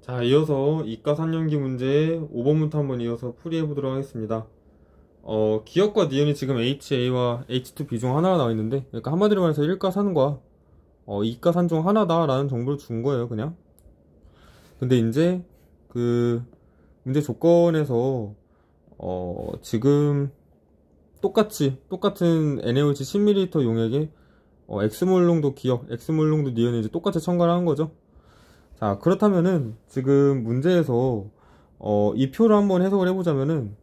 자, 이어서 이가산연기 문제 5번부터 한번 이어서 풀이해 보도록 하겠습니다. 기억과 니은이 지금 HA와 H2B 중 하나가 나와 있는데, 그러니까 한마디로 말해서 일가산과 이가산 중 하나다라는 정보를 준 거예요, 그냥. 근데 이제 그 문제 조건에서 지금 똑같은 NaOH 10ml 용액에 X몰롱도 기억, X몰롱도 니은을 이제 똑같이 첨가를 한 거죠. 자, 그렇다면은 지금 문제에서 이 표를 한번 해석을 해보자면은,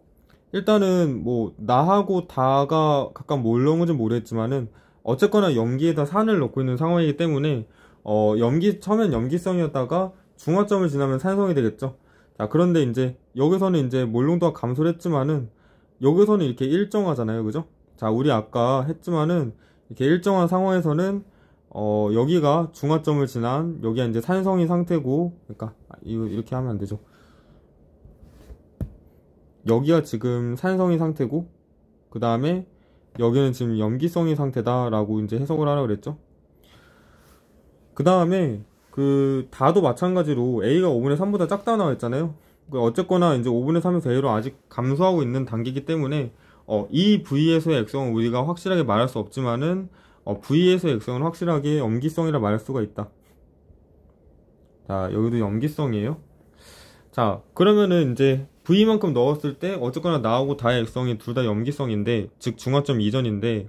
일단은 뭐 나하고 다가 각각 뭘 넣은 건지 모르겠지만은 어쨌거나 염기에다 산을 넣고 있는 상황이기 때문에 처음엔 염기성이었다가 중화점을 지나면 산성이 되겠죠. 자, 그런데 이제 여기서는 이제 몰롱도가 감소를 했지만은 여기서는 이렇게 일정하잖아요, 그죠? 자, 우리 아까 했지만은 이렇게 일정한 상황에서는 여기가 중화점을 지난 여기가 이제 산성인 상태고, 그러니까 이거 이렇게 하면 안 되죠. 여기가 지금 산성인 상태고, 그 다음에 여기는 지금 염기성인 상태다 라고 이제 해석을 하라 그랬죠. 그 다음에 그 다도 마찬가지로 A가 5분의 3보다 작다 나와 있잖아요. 어쨌거나 이제 5분의 3에서 A로 아직 감소하고 있는 단계이기 때문에 이 V에서의 액성은 우리가 확실하게 말할 수 없지만은 V에서의 액성은 확실하게 염기성이라 말할 수가 있다. 자, 여기도 염기성이에요. 자, 그러면은 이제 V만큼 넣었을 때 어쨌거나 나하고 다의 액성이 둘 다 염기성인데, 즉 중화점 이전인데,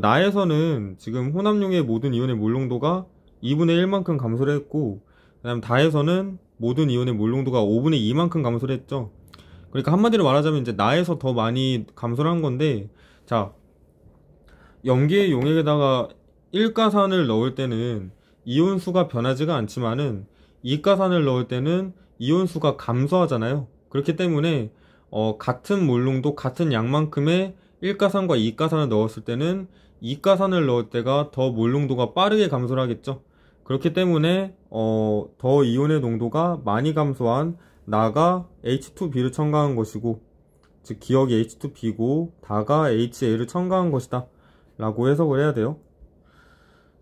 나에서는 지금 혼합용의 모든 이온의 몰농도가 2분의 1만큼 감소를 했고, 그 다음 다에서는 모든 이온의 몰농도가 5분의 2만큼 감소를 했죠. 그러니까 한마디로 말하자면 이제 나에서 더 많이 감소를 한 건데, 자, 염기의 용액에다가 1가산을 넣을 때는 이온수가 변하지가 않지만은 2가산을 넣을 때는 이온수가 감소하잖아요. 그렇기 때문에 같은 몰롱도 같은 양만큼의 1가산과 2가산을 넣었을 때는 2가산을 넣을 때가 더 몰롱도가 빠르게 감소를 하겠죠. 그렇기 때문에 더 이온의 농도가 많이 감소한 나가 H2B를 첨가한 것이고, 즉 기억이 H2B고 다가 HA를 첨가한 것이다 라고 해석을 해야 돼요.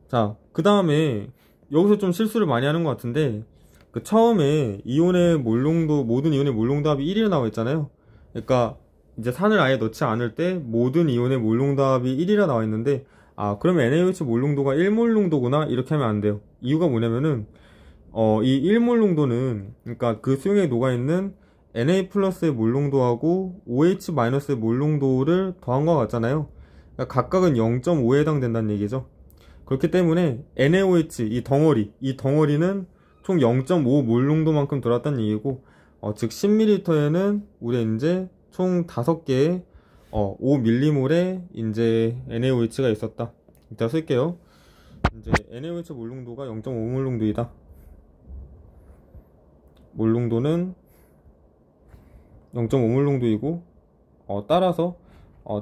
자, 그 다음에 여기서 좀 실수를 많이 하는 것 같은데, 그 처음에 이온의 몰농도, 모든 이온의 몰농도 합이 1이 나와 있잖아요. 그러니까 이제 산을 아예 넣지 않을 때 모든 이온의 몰농도 합이 1이라 나와 있는데, 아, 그러면 NaOH 몰농도가 1몰농도구나 이렇게 하면 안 돼요. 이유가 뭐냐면은 이 1몰농도는 그러니까 그 수용액에 녹아있는 Na 플러스의 몰농도하고 OH 마이너스의 몰농도를 더한 것 같잖아요. 그러니까 각각은 0.5에 해당된다는 얘기죠. 그렇기 때문에 NaOH 이 덩어리는 총 0.5 몰농도만큼 들어왔다는 얘기고, 즉 10ml에는 우리 이제 총 5개의 5m몰의 이제 NaOH가 있었다. 이따 쓸게요. 이제 NaOH 몰농도가 0.5 몰농도이다. 몰농도는 0.5 몰농도이고, 따라서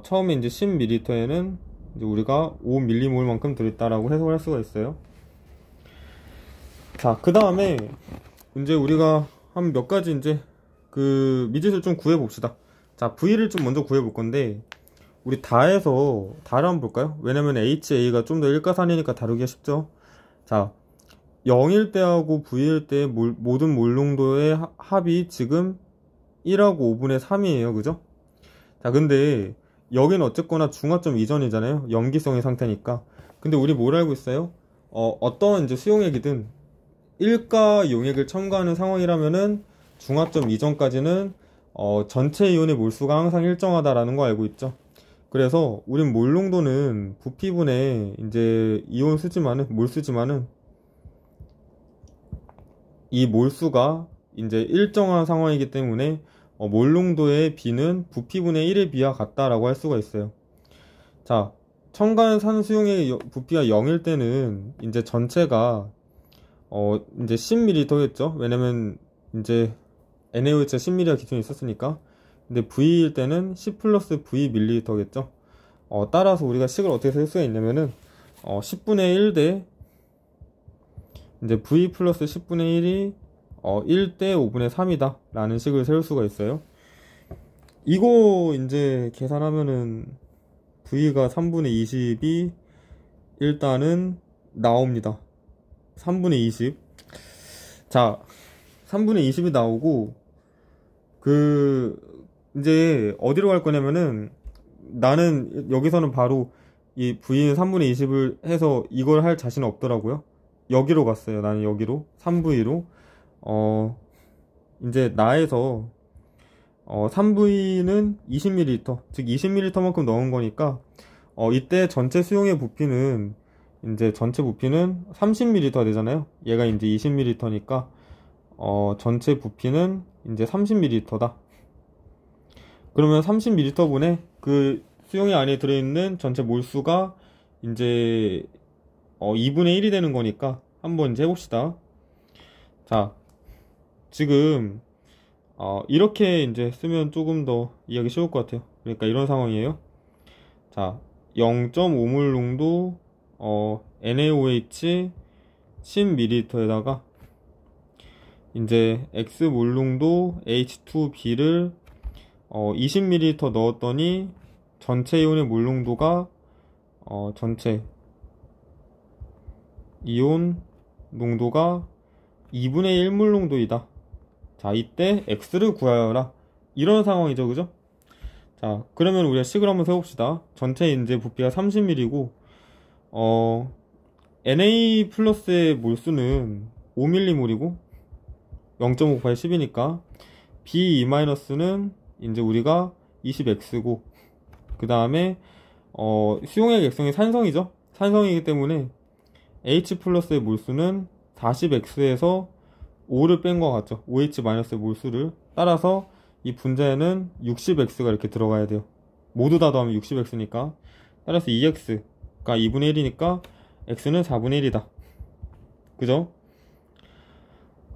처음에 이제 10ml에는 이제 우리가 5mm몰만큼 들어있다라고 해석을 할 수가 있어요. 자, 그 다음에 이제 우리가 한 몇 가지 이제 그 미지수를 좀 구해 봅시다. 자, V를 좀 먼저 구해 볼 건데, 우리 다를 한번 볼까요? 왜냐면 HA가 좀 더 일가산이니까 다루기가 쉽죠. 자, 0일 때하고 V일 때 모든 몰농도의 합이 지금 1하고 5분의 3이에요. 그죠? 자, 근데 여기는 어쨌거나 중화점 이전이잖아요. 염기성의 상태니까. 근데 우리 뭘 알고 있어요? 어떤 이제 수용액이든 1가 용액을 첨가하는 상황이라면은 중화점 이전까지는 전체 이온의 몰수가 항상 일정하다라는 거 알고 있죠. 그래서 우린 몰농도는 부피분의 이제 이온 수지만은 몰수지만은 이 몰수가 이제 일정한 상황이기 때문에 몰농도의 B는 부피분의 1의 B와 같다라고 할 수가 있어요. 자, 첨가한 산 수용액의 부피가 0일 때는 이제 전체가 이제 10ml겠죠. 왜냐면 이제 NaOH가 10ml가 기준이 있었으니까. 근데 V일 때는 10 플러스 V ml겠죠. 따라서 우리가 식을 어떻게 쓸 수가 있냐면은 10분의 1 대 이제 V 플러스 10분의 1이 1대 5분의 3이다 라는 식을 세울 수가 있어요. 이거 이제 계산하면은 V가 3분의 20이 일단은 나옵니다. 3분의 20. 자, 3분의 20이 나오고, 이제 어디로 갈 거냐면은, 나는 여기서는 바로 이 V는 3분의 20을 해서 이걸 할 자신 없더라고요. 여기로 갔어요. 나는 여기로. 3V로. 이제 나에서 3V는 20ml, 즉 20ml만큼 넣은 거니까 이때 전체 수용의 부피는 이제 전체 부피는 30ml가 되잖아요. 얘가 이제 20ml니까 전체 부피는 이제 30ml다. 그러면 30ml분의 그 수용의 안에 들어있는 전체 몰수가 이제 2분의 1이 되는 거니까 한번 이제 해봅시다. 자, 지금 이렇게 이제 쓰면 조금 더 이해하기 쉬울 것 같아요. 그러니까 이런 상황이에요. 자, 0.5몰 농도 NaOH 10ml에다가 이제 X몰 농도 H2B를 20ml 넣었더니 전체 이온의 몰 농도가 전체 이온 농도가 2분의 1몰 농도이다. 자, 이때 X를 구하여라. 이런 상황이죠, 그죠? 자, 그러면 우리가 식을 한번 세봅시다. 전체 이제 부피가 30ml고, Na 플러스의 몰수는 5mm몰이고, 0.5 곱하기 10이니까, B 마이너스는 이제 우리가 20X고, 그 다음에, 수용액 액성이 산성이죠? 산성이기 때문에, H 플러스의 몰수는 40X에서 5를 뺀 것 같죠. OH 마이너스의 몰수를. 따라서 이 분자에는 60X가 이렇게 들어가야 돼요. 모두 다 더하면 60X니까. 따라서 2X가 2분의 1이니까 X는 4분의 1이다. 그죠?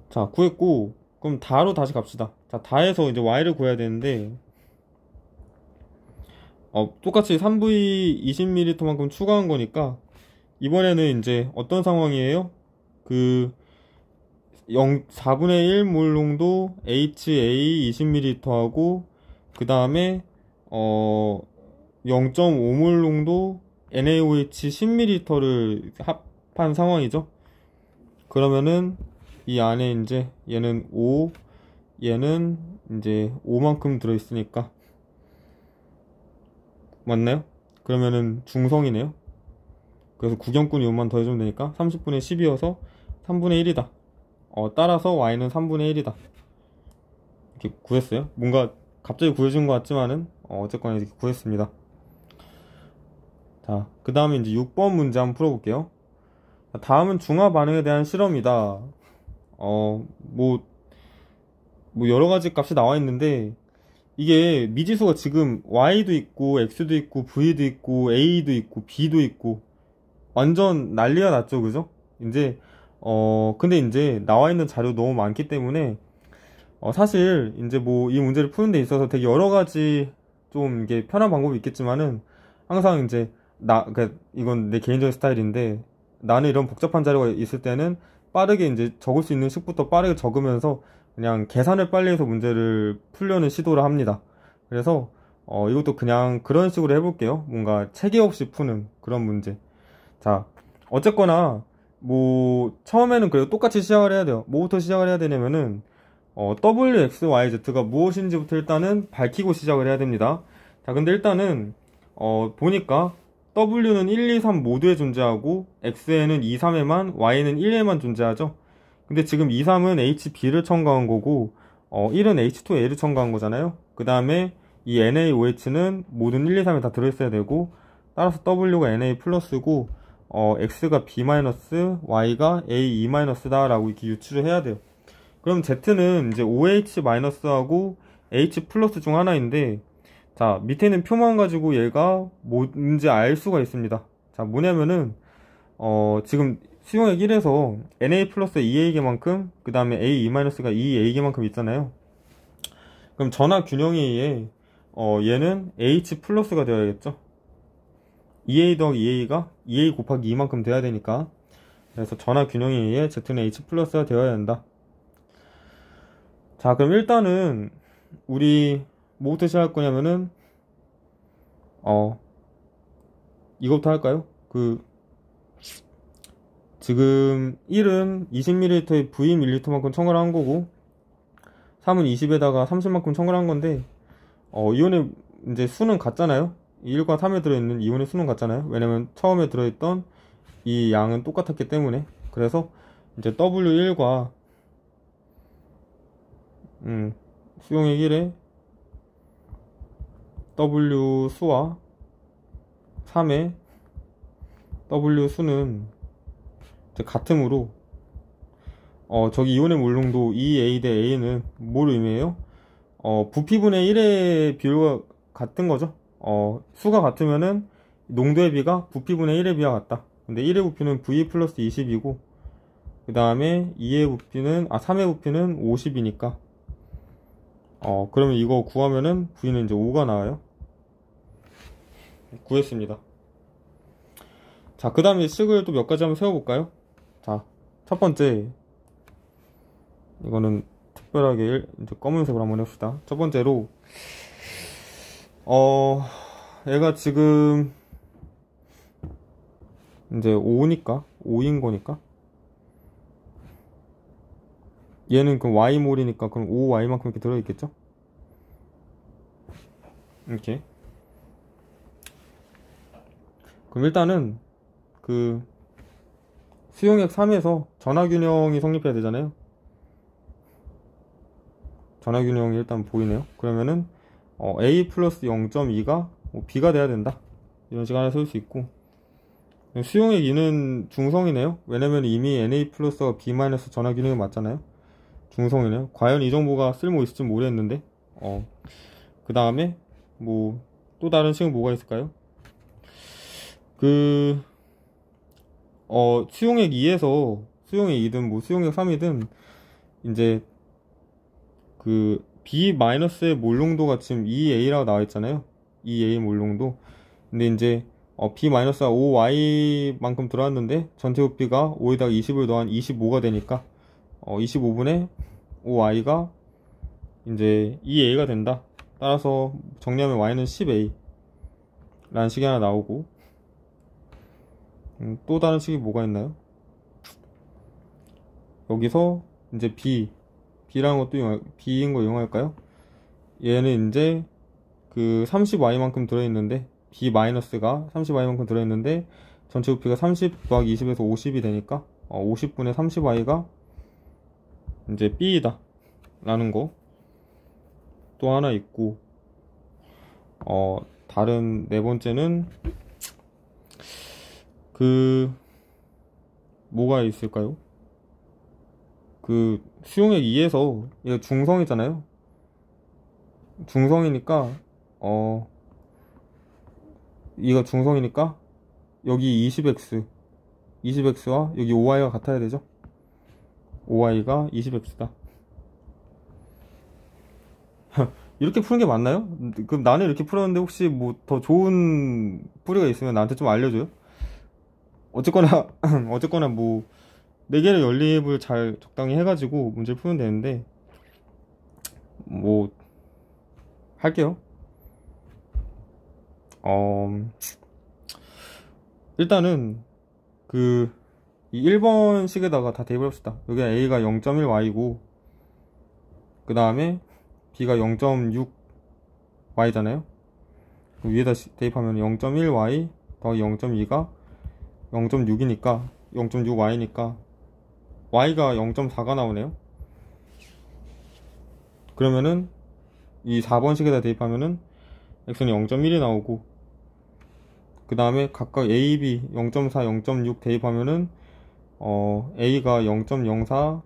자, 구했고, 그럼 다로 다시 갑시다. 자, 다에서 이제 Y를 구해야 되는데, 똑같이 3V 20ml만큼 추가한 거니까, 이번에는 이제 어떤 상황이에요? 4분의 1몰 농도 HA 20ml하고 그 다음에 0.5몰 농도 NaOH 10ml를 합한 상황이죠. 그러면은 이 안에 이제 얘는 5, 얘는 이제 5만큼 들어있으니까 맞나요? 그러면은 중성이네요. 그래서 구경꾼 이온만 더해주면 되니까 30분의 10이어서 3분의 1이다. 따라서 y는 3분의 1이다. 이렇게 구했어요. 뭔가 갑자기 구해준 것 같지만은 어쨌거나 이렇게 구했습니다. 자, 그 다음에 이제 6번 문제 한번 풀어볼게요. 다음은 중화 반응에 대한 실험이다. 뭐 여러 가지 값이 나와 있는데 이게 미지수가 지금 y도 있고 x도 있고 v도 있고 a도 있고 b도 있고 완전 난리가 났죠, 그죠? 이제 근데 이제 나와 있는 자료 너무 많기 때문에 사실 이제 뭐 이 문제를 푸는 데 있어서 되게 여러 가지 좀 이게 편한 방법이 있겠지만은 항상 이제 그러니까 이건 내 개인적인 스타일인데 나는 이런 복잡한 자료가 있을 때는 빠르게 이제 적을 수 있는 식부터 빠르게 적으면서 그냥 계산을 빨리 해서 문제를 풀려는 시도를 합니다. 그래서 이것도 그냥 그런 식으로 해볼게요. 뭔가 체계 없이 푸는 그런 문제. 자, 어쨌거나 뭐 처음에는 그래도 똑같이 시작을 해야 돼요. 뭐부터 시작을 해야 되냐면은 W, X, Y, Z가 무엇인지부터 일단은 밝히고 시작을 해야 됩니다. 자, 근데 일단은 보니까 W는 1, 2, 3 모두에 존재하고 X에는 2, 3에만, Y는 1에만 존재하죠. 근데 지금 2, 3은 HB를 첨가한 거고 1은 H2A를 첨가한 거잖아요. 그 다음에 이 NaOH는 모든 1, 2, 3에 다 들어있어야 되고 따라서 W가 Na 플러스고 X가 B 마이너스, Y가 A E 마이너스다 라고 이렇게 유추를 해야 돼요. 그럼 Z는 이제 OH 마이너스하고 H 플러스 중 하나인데 자, 밑에 있는 표만 가지고 얘가 뭔지 알 수가 있습니다. 자, 뭐냐면은 지금 수용액 1에서 Na 플러스 2A개만큼 그 다음에 A E 마이너스가 2A개만큼 있잖아요. 그럼 전하 균형에 의해 얘는 H 플러스가 되어야겠죠. 2A 더하기 2A가 2A 곱하기 2만큼 돼야 되니까 그래서 전하 균형에 의해 Z는 H 플러스가 되어야 한다. 자, 그럼 일단은 우리 뭐부터 시작할 거냐면은 이거부터 할까요? 지금 1은 20ml의 V 밀리터만큼 첨가를 한 거고 3은 20에다가 30만큼 첨가한 건데, 이온의 이제 수는 같잖아요. 1과 3에 들어있는 이온의 수는 같잖아요. 왜냐면 처음에 들어있던 이 양은 똑같았기 때문에. 그래서 이제 W1과 수용액 1에 W 수와 3의 W 수는 같으므로 저기 이온의 몰농도 EA 대 A는 뭘 의미해요? 부피분의 1의 비율과 같은 거죠. 수가 같으면은 농도의 비가 부피분의 1의 비와 같다. 근데 1의 부피는 V 플러스 20이고 그 다음에 3의 부피는 50이니까 그러면 이거 구하면은 V는 이제 5가 나와요. 구했습니다. 자, 그 다음에 식을 또 몇 가지 한번 세워볼까요? 자, 첫 번째, 이거는 특별하게 이제 검은색으로 한번 해봅시다. 첫 번째로, 얘가 지금 이제 5인 거니까, 얘는 그 Y몰이니까 그럼 5Y만큼 이렇게 들어있겠죠? 이렇게. 그럼 일단은 그 수용액 3에서 전하균형이 성립해야 되잖아요. 전하균형이 일단 보이네요. 그러면은 A 플러스 0.2가 B가 돼야 된다. 이런 식으로 하나 쓸 수 있고, 수용액 2는 중성이네요. 왜냐면 이미 Na 플러스가 B 마이너스 전하균형이 맞잖아요. 중성이네요. 과연 이 정보가 쓸모 있을지 모르겠는데, 그 다음에 뭐 또 다른 식은 뭐가 있을까요? 수용액 2에서 수용액 2든 뭐 수용액 3이든 이제 그 B-의 몰농도가 지금 2A라고 나와 있잖아요. 2A 몰농도. 근데 이제 B-가 5Y만큼 들어왔는데 전체 부피가 5에다가 20을 더한 25가 되니까 25분의 5Y가 이제 2A가 된다. 따라서 정리하면 Y는 10A 라는 식이 하나 나오고, 또 다른 식이 뭐가 있나요? 여기서 이제 B라는 것도 B인 거 이용할까요? 얘는 이제 그 30Y만큼 들어있는데, B-가 30Y만큼 들어있는데 전체 부피가 30 더하기 20에서 50이 되니까 50분의 30Y가 이제 B이다 라는 거 또 하나 있고, 다른 네 번째는 뭐가 있을까요? 그 수용액 2에서 얘가 중성이잖아요. 중성이니까 얘가 중성이니까 여기 20x와 여기 5y가 같아야 되죠. 5y가 20x다. 이렇게 푸는 게 맞나요? 그럼 나는 이렇게 풀었는데 혹시 뭐 더 좋은 풀이가 있으면 나한테 좀 알려줘요. 어쨌거나 뭐 4개의 연립을 잘 적당히 해가지고 문제를 풀면 되는데, 뭐 할게요. 일단은 이 1번식에다가 다 대입을 합시다. 여기 A가 0.1Y고 그 다음에 B가 0.6Y잖아요. 위에다 대입하면 0.1Y 더하기 0.2가 0.6이니까 0.6Y니까 Y가 0.4가 나오네요. 그러면은 이 4번식에다 대입하면은 X는 0.1이 나오고, 그 다음에 각각 A, B 0.4, 0.6 대입하면은 A가 0.04,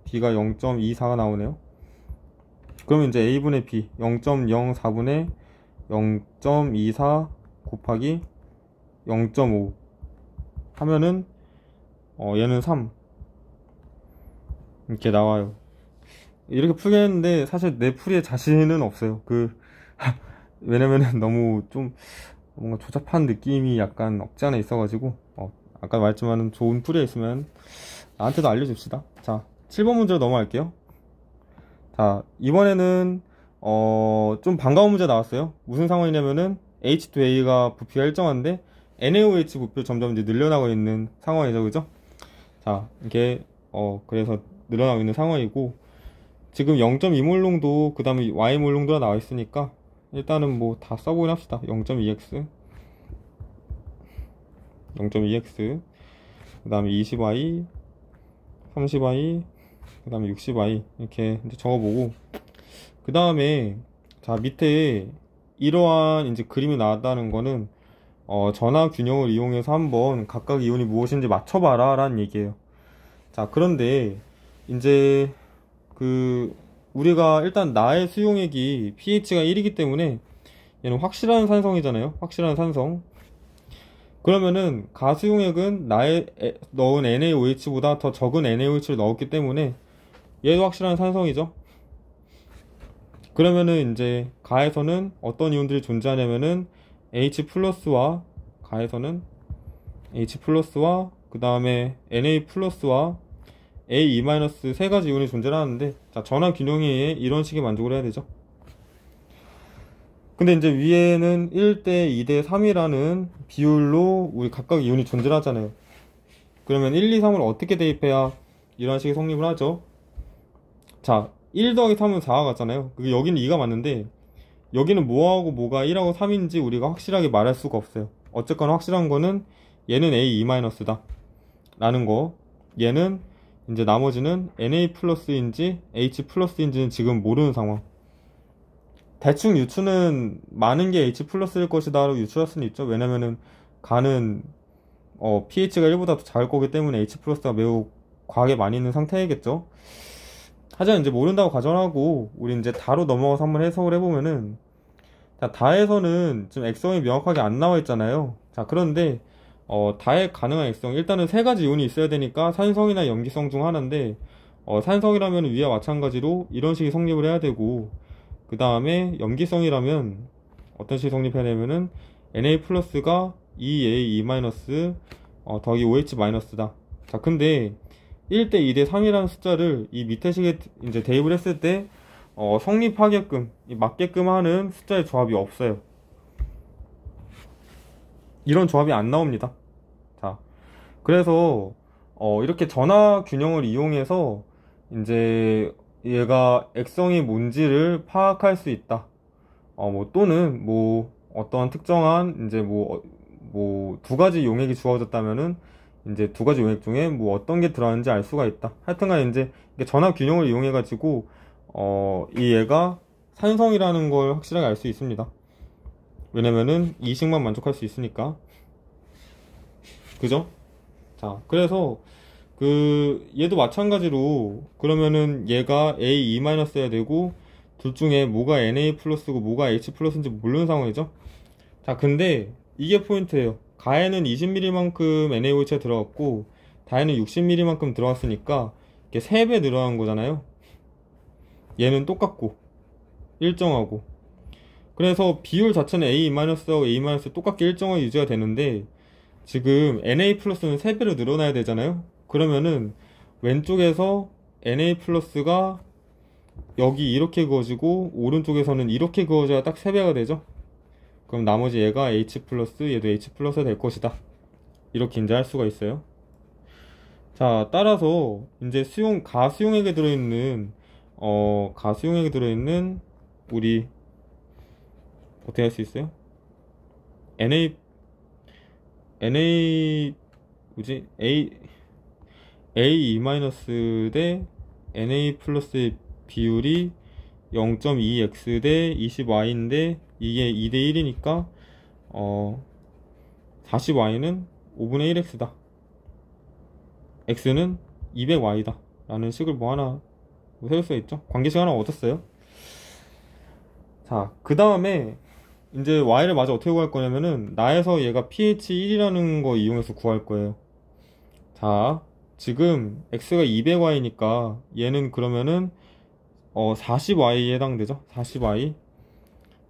B가 0.24가 나오네요. 그러면 이제 A분의 B 0.04분의 0.24 곱하기 0.5 하면은 얘는 3 이렇게 나와요. 이렇게 풀겠는데 사실 내 풀이에 자신은 없어요. 왜냐면은 너무 좀 뭔가 조잡한 느낌이 약간 없지 않아 있어가지고, 아까 말했지만은 좋은 풀이 있으면 나한테도 알려줍시다. 자, 7번 문제로 넘어갈게요. 자, 이번에는 좀 반가운 문제 나왔어요. 무슨 상황이냐면은 H2A가 부피가 일정한데 NaOH 부피를 점점 이제 늘려나가고 있는 상황이죠, 그죠? 자, 이게 그래서 늘어나고 있는 상황이고, 지금 0.2몰롱도 그 다음에 Y몰롱도가 나와 있으니까 일단은 뭐 다 써보긴 합시다. 0.2x 0.2x 그 다음에 20y 30y 그 다음에 60y 이렇게 이제 적어보고, 그 다음에 자 밑에 이러한 이제 그림이 나왔다는 거는 전화 균형을 이용해서 한번 각각 이온이 무엇인지 맞춰봐라 라는 얘기예요. 자, 그런데 이제 우리가 일단 나의 수용액이 pH가 1이기 때문에 얘는 확실한 산성이잖아요. 확실한 산성. 그러면은 가수용액은 나의 넣은 NaOH보다 더 적은 NaOH를 넣었기 때문에 얘도 확실한 산성이죠. 그러면은 이제 가에서는 어떤 이온들이 존재하냐면은 H 플러스와 가에서는 H 플러스와 그 다음에 Na 플러스와 A, E 마이너스 세 가지 이온이 존재하는데, 자, 전화 균형에 의해 이런 식의 만족을 해야 되죠. 근데 이제 위에는 1대 2대 3이라는 비율로 우리 각각 이온이 존재하잖아요. 그러면 1, 2, 3을 어떻게 대입해야 이런 식의 성립을 하죠? 자, 1 더하기 3은 4가 같잖아요. 여기는 2가 맞는데 여기는 뭐하고 뭐가 1하고 3인지 우리가 확실하게 말할 수가 없어요. 어쨌거나 확실한 거는 얘는 A, E 마이너스다 라는 거, 얘는 이제 나머지는 Na 플러스인지 H 플러스인지는 지금 모르는 상황. 대충 유추는 많은 게 H 플러스일 것이다 라고 유추할 수는 있죠. 왜냐면은 가는 pH가 1보다 더 작을 거기 때문에 H 플러스가 매우 과하게 많이 있는 상태이겠죠. 하지만 이제 모른다고 가정하고 우리 이제 다로 넘어가서 한번 해석을 해보면은, 자, 다에서는 지금 액성이 명확하게 안 나와 있잖아요. 자, 그런데 다에 가능한 액성, 일단은 세 가지 이온이 있어야 되니까 산성이나 염기성 중 하나인데, 산성이라면 위와 마찬가지로 이런 식의 성립을 해야 되고, 그 다음에 염기성이라면 어떤 식의 성립해야 되면은 Na 플러스가 2A, E 마이너스 더하기 OH 마이너스다. 자, 근데 1대 2대 3이라는 숫자를 이 밑에 식에 이제 대입을 했을 때 성립하게끔, 맞게끔 하는 숫자의 조합이 없어요. 이런 조합이 안 나옵니다. 자, 그래서 이렇게 전화 균형을 이용해서 이제 얘가 액성이 뭔지를 파악할 수 있다. 또는 뭐 어떠한 특정한 이제 뭐 두 가지 용액이 주어졌다면은 이제 두 가지 용액 중에 뭐 어떤 게 들어가는지 알 수가 있다. 하여튼간 이제 전화 균형을 이용해 가지고 이 얘가 산성이라는 걸 확실하게 알 수 있습니다. 왜냐면은 이식만 만족할 수 있으니까. 그죠? 자, 그래서 얘도 마찬가지로 그러면은 얘가 A, E 마이너스 해야 되고, 둘 중에 뭐가 Na 플러스고 뭐가 H 플러스인지 모르는 상황이죠. 자, 근데 이게 포인트예요. 가에는 20ml만큼 NaOH가 들어갔고 다에는 60ml만큼 들어갔으니까 이게 3배 늘어난 거잖아요. 얘는 똑같고 일정하고, 그래서 비율 자체는 A-하고 A- 똑같게 일정하게 유지가 되는데, 지금 Na 플러스는 3배로 늘어나야 되잖아요. 그러면은 왼쪽에서 Na 플러스가 여기 이렇게 그어지고 오른쪽에서는 이렇게 그어져야 딱 3배가 되죠. 그럼 나머지 얘가 H 플러스, 얘도 H 플러스가 될 것이다. 이렇게 이제 할 수가 있어요. 자, 따라서 이제 가수용액에 들어있는 우리 어떻게 할 수 있어요? A E- 대 Na 플러스의 비율이 0.2x 대 20y인데 이게 2대 1이니까 40y는 5분의 1x다. x는 200y다 라는 식을 뭐 하나 세울 수 있죠. 관계식 하나 얻었어요. 자, 그 다음에 이제 y를 마저 어떻게 구할 거냐면은 나에서 얘가 pH 1이라는 거 이용해서 구할 거예요. 자, 지금 x가 200y니까 얘는 그러면은 40y에 해당되죠. 40y.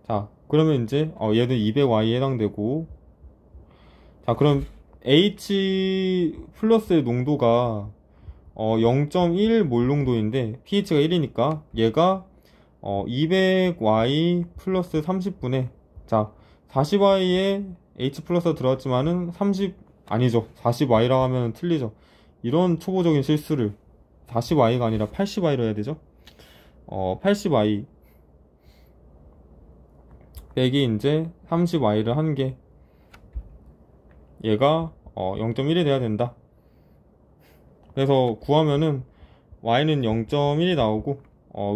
자, 그러면 이제 얘도 200y에 해당되고, 자, 그럼 H 플러스의 농도가 0.1몰 농도인데 pH가 1이니까 얘가 200y 플러스 30분의, 자, 40y에 H 플러스가 들어갔지만은 아니죠. 40y라고 하면 틀리죠. 이런 초보적인 실수를 40y가 아니라 80y로 해야 되죠. 80y 빼기 이제 30y를 한 게 얘가 0.1이 돼야 된다. 그래서 구하면은 y는 0.1이 나오고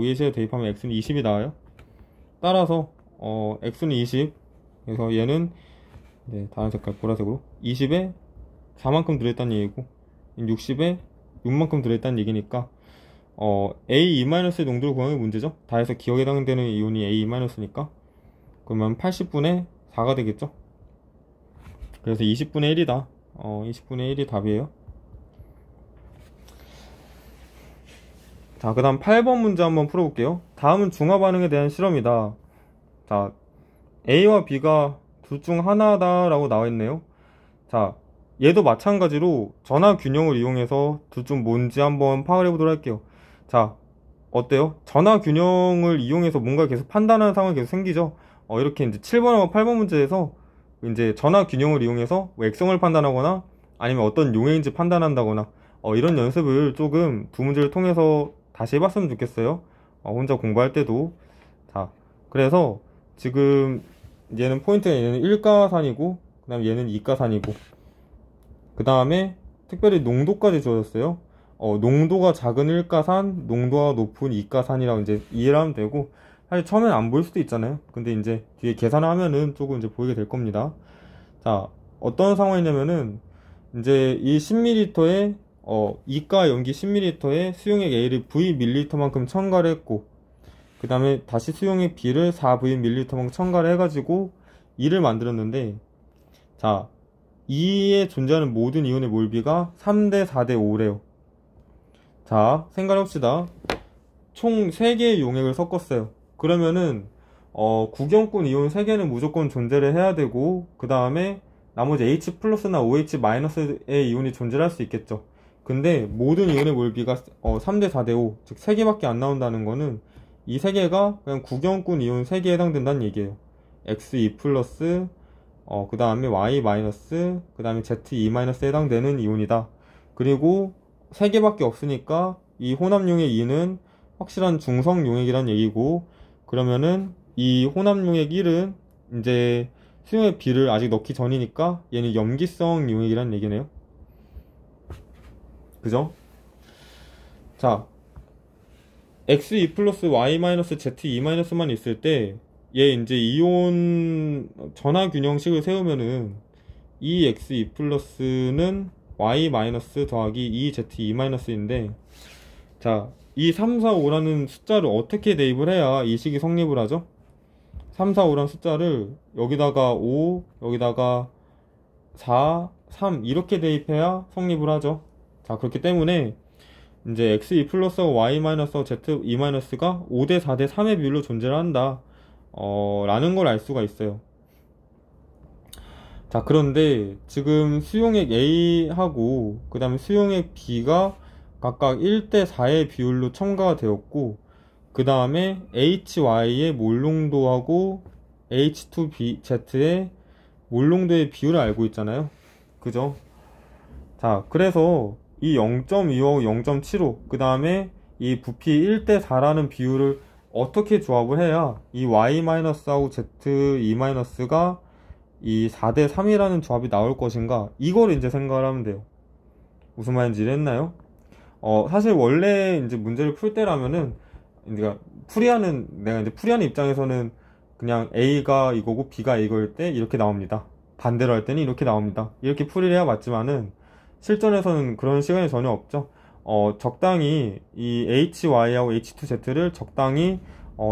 위에서 대입하면 x는 20이 나와요. 따라서 x는 20, 그래서 얘는 다른 색깔 보라색으로 20에 4만큼 들어있다는 얘기고 60에 6만큼 들어있다는 얘기니까 A2-의 농도를 구하는 게 문제죠. 다해서 기억에 해당되는 이온이 A2-니까 그러면 80분의 4가 되겠죠. 그래서 20분의 1이다. 20분의 1이 답이에요. 자, 그 다음 8번 문제 한번 풀어볼게요. 다음은 중화 반응에 대한 실험이다. 자, A와 B가 둘 중 하나다 라고 나와있네요. 자, 얘도 마찬가지로 전화 균형을 이용해서 둘 중 뭔지 한번 파악을 해보도록 할게요. 자, 어때요? 전화 균형을 이용해서 뭔가 계속 판단하는 상황이 계속 생기죠. 이렇게 이제 7번하고 8번 문제에서 이제 전화 균형을 이용해서 뭐 액성을 판단하거나 아니면 어떤 용해인지 판단한다거나 이런 연습을 조금 두 문제를 통해서 다시 해봤으면 좋겠어요. 혼자 공부할 때도. 자, 그래서 지금 얘는 포인트가 얘는 1가산이고 그 다음에 얘는 2가산이고 그 다음에 특별히 농도까지 주어졌어요. 농도가 작은 1가산, 농도가 높은 2가산이라고 이제 이해를 하면 되고, 사실 처음엔 안 보일 수도 있잖아요. 근데 이제 뒤에 계산을 하면은 조금 이제 보이게 될 겁니다. 자, 어떤 상황이냐면은 이제 이 10ml에 2가 연기 10ml에 수용액 A를 Vml만큼 첨가를 했고, 그 다음에 다시 수용액 B를 4Vml만큼 첨가를 해가지고 2를 만들었는데, 자, 2에 존재하는 모든 이온의 몰비가 3대 4대 5래요. 자, 생각해봅시다. 총 3개의 용액을 섞었어요. 그러면은 구경꾼 이온 3개는 무조건 존재를 해야 되고, 그 다음에 나머지 H 플러스나 OH 마이너스의 이온이 존재할 수 있겠죠. 근데 모든 이온의 몰비가 3대 4대 5, 즉 3개밖에 안 나온다는 거는 이 3개가 그냥 구경꾼 이온 3개에 해당된다는 얘기예요. X2 플러스 그 다음에 Y 마이너스, 그 다음에 Z2 마이너스에 해당되는 이온이다. 그리고 3개밖에 없으니까 이 혼합용액 2는 확실한 중성 용액이란 얘기고, 그러면은 이 혼합용액 1은 이제 수용액 B를 아직 넣기 전이니까 얘는 염기성 용액이란 얘기네요. 그죠? 자, X2 플러스 Y 마이너스 Z2 마이너스만 있을 때 얘 이제 이온 전화 균형식을 세우면은 이 X2 플러스는 Y 마이너스 더하기 2Z2 마이너스인데, 자, 이 3, 4, 5라는 숫자를 어떻게 대입을 해야 이 식이 성립을 하죠? 3, 4, 5라는 숫자를 여기다가 5, 여기다가 4, 3 이렇게 대입해야 성립을 하죠. 자, 그렇기 때문에 이제 X2 플러스하고 Y 마이너스하고 Z2 마이너스가 5대 4대 3의 비율로 존재를 한다 라는 걸 알 수가 있어요. 자, 그런데 지금 수용액 A하고 그 다음에 수용액 B가 각각 1대 4의 비율로 첨가가 되었고, 그 다음에 HY의 몰농도하고 H2Z의 몰농도의 비율을 알고 있잖아요. 그죠? 자, 그래서 이 0.25하고 0.75, 그 다음에 이 부피 1대 4라는 비율을 어떻게 조합을 해야 이 Y-하고 Z2-가 이 4대 3이라는 조합이 나올 것인가, 이걸 이제 생각을 하면 돼요. 무슨 말인지 이해했나요? 사실 원래 이제 문제를 풀 때라면은 내가 풀이하는 입장에서는 그냥 A가 이거고 B가 이거일 때 이렇게 나옵니다. 반대로 할 때는 이렇게 나옵니다. 이렇게 풀이를 해야 맞지만은 실전에서는 그런 시간이 전혀 없죠. 적당히 이 HY하고 H2Z를 적당히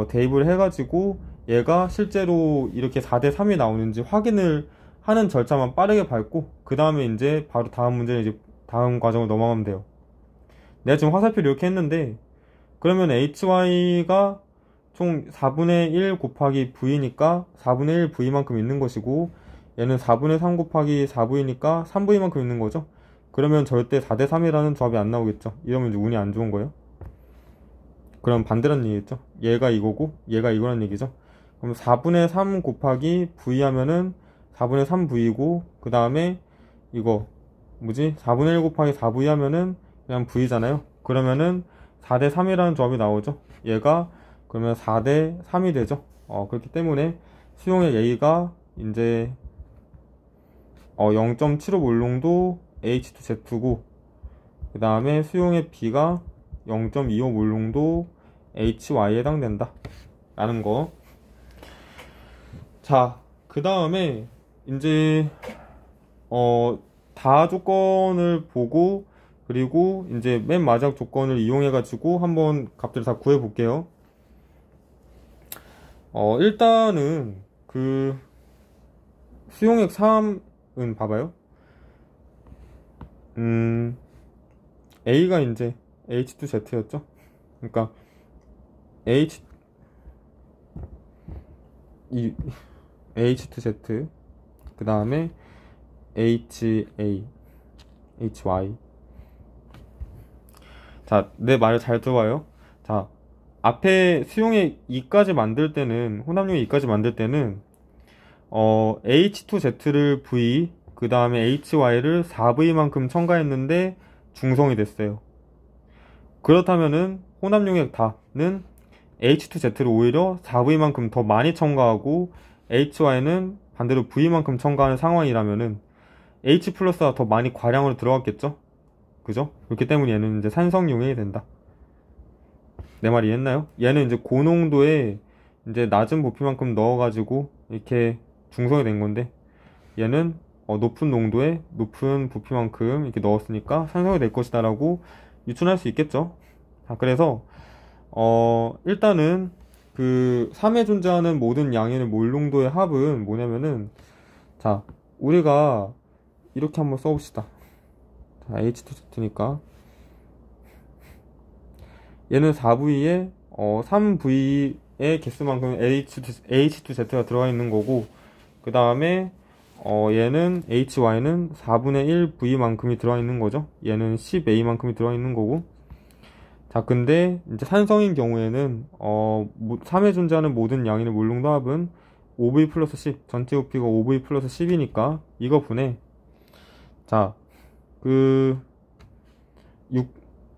대입을 해가지고 얘가 실제로 이렇게 4대 3이 나오는지 확인을 하는 절차만 빠르게 밟고, 그 다음에 이제 바로 다음 문제는 이제 다음 과정으로 넘어가면 돼요. 내가 지금 화살표를 이렇게 했는데, 그러면 HY가 총 4분의 1 곱하기 V니까 4분의 1 V만큼 있는 것이고, 얘는 4분의 3 곱하기 4V니까 3V만큼 있는 거죠. 그러면 절대 4대 3이라는 조합이 안 나오겠죠. 이러면 이제 운이 안 좋은 거예요. 그럼 반대란 얘기겠죠. 얘가 이거고 얘가 이거란 얘기죠. 그럼 4분의 3 곱하기 V 하면은 4분의 3V고, 그 다음에 이거 뭐지? 4분의 1 곱하기 4V 하면은 그냥 V잖아요. 그러면은 4대 3이라는 조합이 나오죠. 얘가 그러면 4대 3이 되죠. 그렇기 때문에 수용액 A가 이제 0.75 몰롱도 H2Z고, 그 다음에 수용액 B가 0.25 몰롱도 HY에 해당된다 라는 거. 자, 그 다음에 이제 다 조건을 보고, 그리고 이제 맨 마지막 조건을 이용해 가지고 한번 값들을 다 구해 볼게요. 일단은 그 수용액 3은 봐봐요. A가 이제 H2Z였죠. 그러니까 H2Z, 그 다음에 HA, HY. 자, 내 말을 잘 들어봐요. 자, 앞에 수용액 2까지 만들 때는, 혼합용액 2까지 만들 때는 H2Z를 V, 그 다음에 HY를 4V만큼 첨가했는데 중성이 됐어요. 그렇다면은 혼합용액 다는 H2Z를 오히려 4V만큼 더 많이 첨가하고 HY는 반대로 V만큼 첨가하는 상황이라면은 H 플러스가 더 많이 과량으로 들어갔겠죠? 그죠? 그렇기 때문에 얘는 이제 산성용액이 된다. 내 말이 이해했나요? 얘는 이제 고농도에 이제 낮은 부피만큼 넣어가지고 이렇게 중성이 된 건데, 얘는 높은 농도에 높은 부피만큼 이렇게 넣었으니까 산성이 될 것이다 라고 유추할 수 있겠죠. 자, 그래서 일단은 그 3에 존재하는 모든 양의 몰농도의 합은 뭐냐면은, 자, 우리가 이렇게 한번 써봅시다. 자, H2Z니까 얘는 4V에 3V의 개수만큼 H2Z가 들어가 있는 거고, 그 다음에 얘는 HY는 4분의 1 V만큼이 들어가 있는 거죠. 얘는 10A만큼이 들어가 있는 거고. 자, 근데 이제 산성인 경우에는 3에 존재하는 모든 양인의 몰농도 합은 5V 플러스 10, 전체 부피가 5V 플러스 10이니까 이거 분해. 자, 그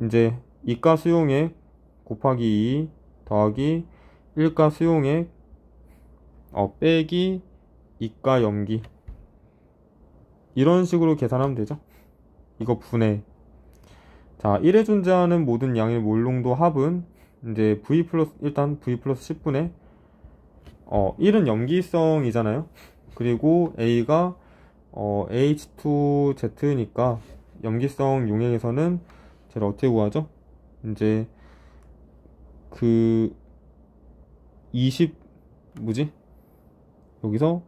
이제 이가 수용액 곱하기 2 더하기 1가 수용액 빼기 이가 염기, 이런 식으로 계산하면 되죠. 이거 분해. 자, 1에 존재하는 모든 양의 몰농도 합은 이제 V 플러스, 일단 V 플러스 10분의 1은 염기성이잖아요. 그리고 A가 H2Z니까 염기성 용액에서는 제가 어떻게 구하죠? 이제 그 20 뭐지? 여기서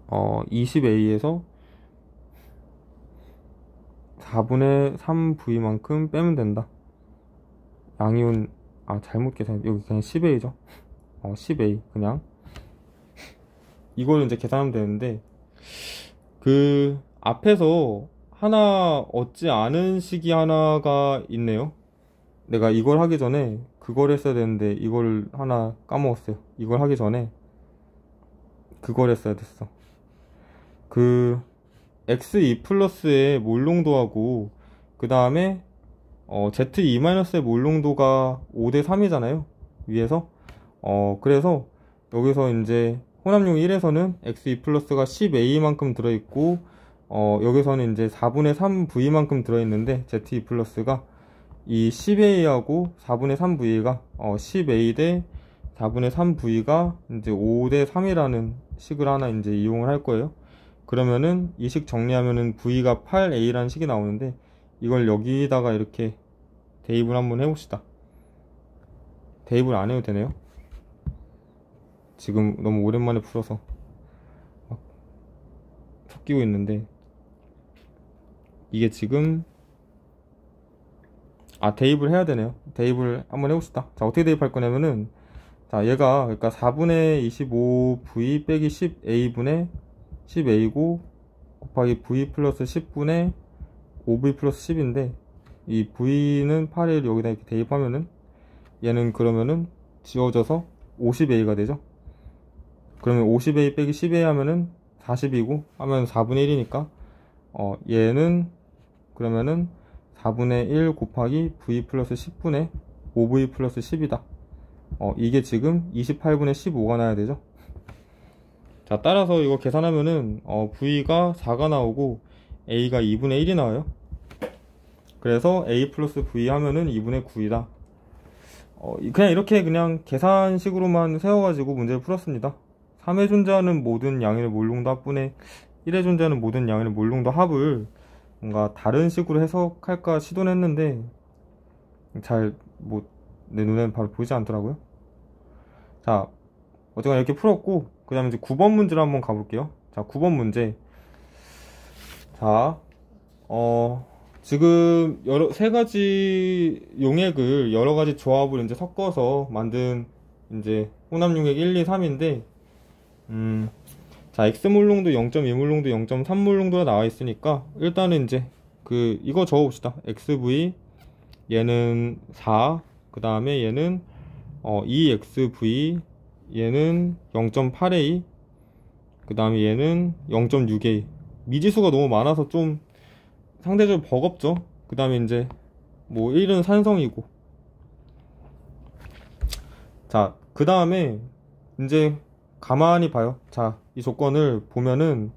20A에서 4분의 3V만큼 빼면 된다. 양이온, 잘못 계산, 여기 그냥 10A죠. 10A 그냥 이걸 이제 계산하면 되는데, 그 앞에서 하나 얻지 않은 식이 하나가 있네요. 내가 이걸 하기 전에 그걸 했어야 되는데 이걸 하나 까먹었어요. 이걸 하기 전에 그걸 했어야 됐어. 그 X2 플러스의 몰농도하고 그 다음에 Z2-의 몰농도가 5대 3이잖아요 위에서. 그래서 여기서 이제 혼합용 1에서는 X2 플러스가 10A만큼 들어있고, 여기서는 이제 4분의 3V만큼 들어있는데, Z2 플러스가 이 10A하고 4분의 3V가 10A 대 4분의 3V가 이제 5대 3이라는 식을 하나 이제 이용을 할 거예요. 그러면은 이 식 정리하면은 V가 8A라는 식이 나오는데, 이걸 여기다가 이렇게 대입을 한번 해봅시다. 대입을 안 해도 되네요. 지금 너무 오랜만에 풀어서 막 섞이고 있는데, 이게 지금 대입을 해야 되네요. 대입을 한번 해봅시다. 자, 어떻게 대입할 거냐면은, 자, 얘가 그러니까 4분의 25V 빼기 10A분의 10A고 곱하기 V 플러스 10분의 5V 플러스 10인데, 이 V는 8을 여기다 이렇게 대입하면은 얘는 그러면은 지워져서 50A가 되죠. 그러면 50A 빼기 10A 하면은 40이고 하면 4분의 1이니까 얘는 그러면은 4분의 1 곱하기 v 플러스 10분의 5v 플러스 10이다. 이게 지금 28분의 15가 나야 되죠. 자, 따라서 이거 계산하면은 v가 4가 나오고 a가 2분의 1이 나와요. 그래서 a 플러스 v 하면은 2분의 9이다. 그냥 이렇게 그냥 계산식으로만 세워가지고 문제를 풀었습니다. 3에 존재하는 모든 양의 몰롱도 합분의 1에 존재하는 모든 양의 몰롱도 합을 뭔가 다른 식으로 해석할까 시도는 했는데 잘 내 눈에는 바로 보이지 않더라고요. 자, 어쨌거나 이렇게 풀었고, 그 다음에 이제 9번 문제로 한번 가볼게요. 자, 9번 문제. 자, 지금 세 가지 용액을 여러 가지 조합을 이제 섞어서 만든 이제 혼합 용액 1, 2, 3인데, 자, X몰롱도 0.2몰롱도 0.3몰롱도가 나와 있으니까, 일단은 이제 이거 적어봅시다. XV, 얘는 4, 그 다음에 얘는 EXV, 얘는 0.8A, 그 다음에 얘는 0.6A. 미지수가 너무 많아서 좀 상대적으로 버겁죠. 그 다음에 이제 1은 산성이고. 자, 그 다음에 이제 가만히 봐요. 자, 이 조건을 보면은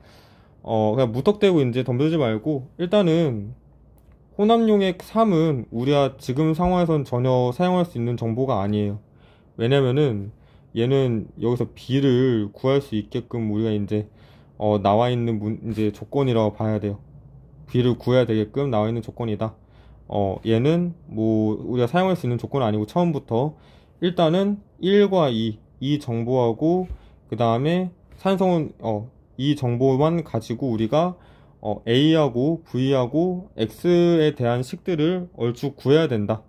그냥 무턱대고 이제 덤벼들지 말고, 일단은 혼합용액 3은 우리가 지금 상황에선 전혀 사용할 수 있는 정보가 아니에요. 왜냐면은 얘는 여기서 B를 구할 수 있게끔 우리가 이제 나와 있는 이제 조건이라고 봐야 돼요. B를 구해야 되게끔 나와 있는 조건이다. 얘는 우리가 사용할 수 있는 조건은 아니고, 처음부터 일단은 1과 2 정보하고, 그 다음에 산성은 이 정보만 가지고 우리가 A하고 V하고 X에 대한 식들을 얼추 구해야 된다,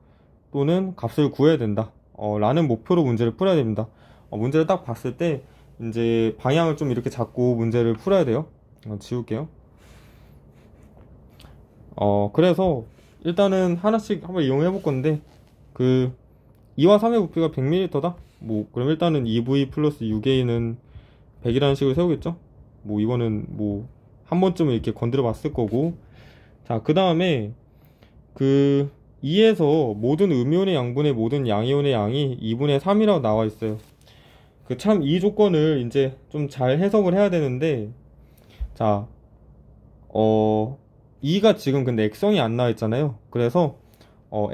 또는 값을 구해야 된다 라는 목표로 문제를 풀어야 됩니다. 문제를 딱 봤을 때 이제 방향을 좀 이렇게 잡고 문제를 풀어야 돼요. 지울게요. 그래서 일단은 하나씩 한번 이용해 볼 건데, 2와 3의 부피가 100ml다? 그럼 일단은 2V 플러스 6A는 100이라는 식으로 세우겠죠? 이거는 한 번쯤은 이렇게 건드려 봤을 거고. 자, 그 다음에 2에서 모든 음이온의 양분의 모든 양이온의 양이 2분의 3이라고 나와 있어요. 참 이 조건을 이제 좀 잘 해석을 해야 되는데, 자, 2가 지금 근데 액성이 안 나와 있잖아요. 그래서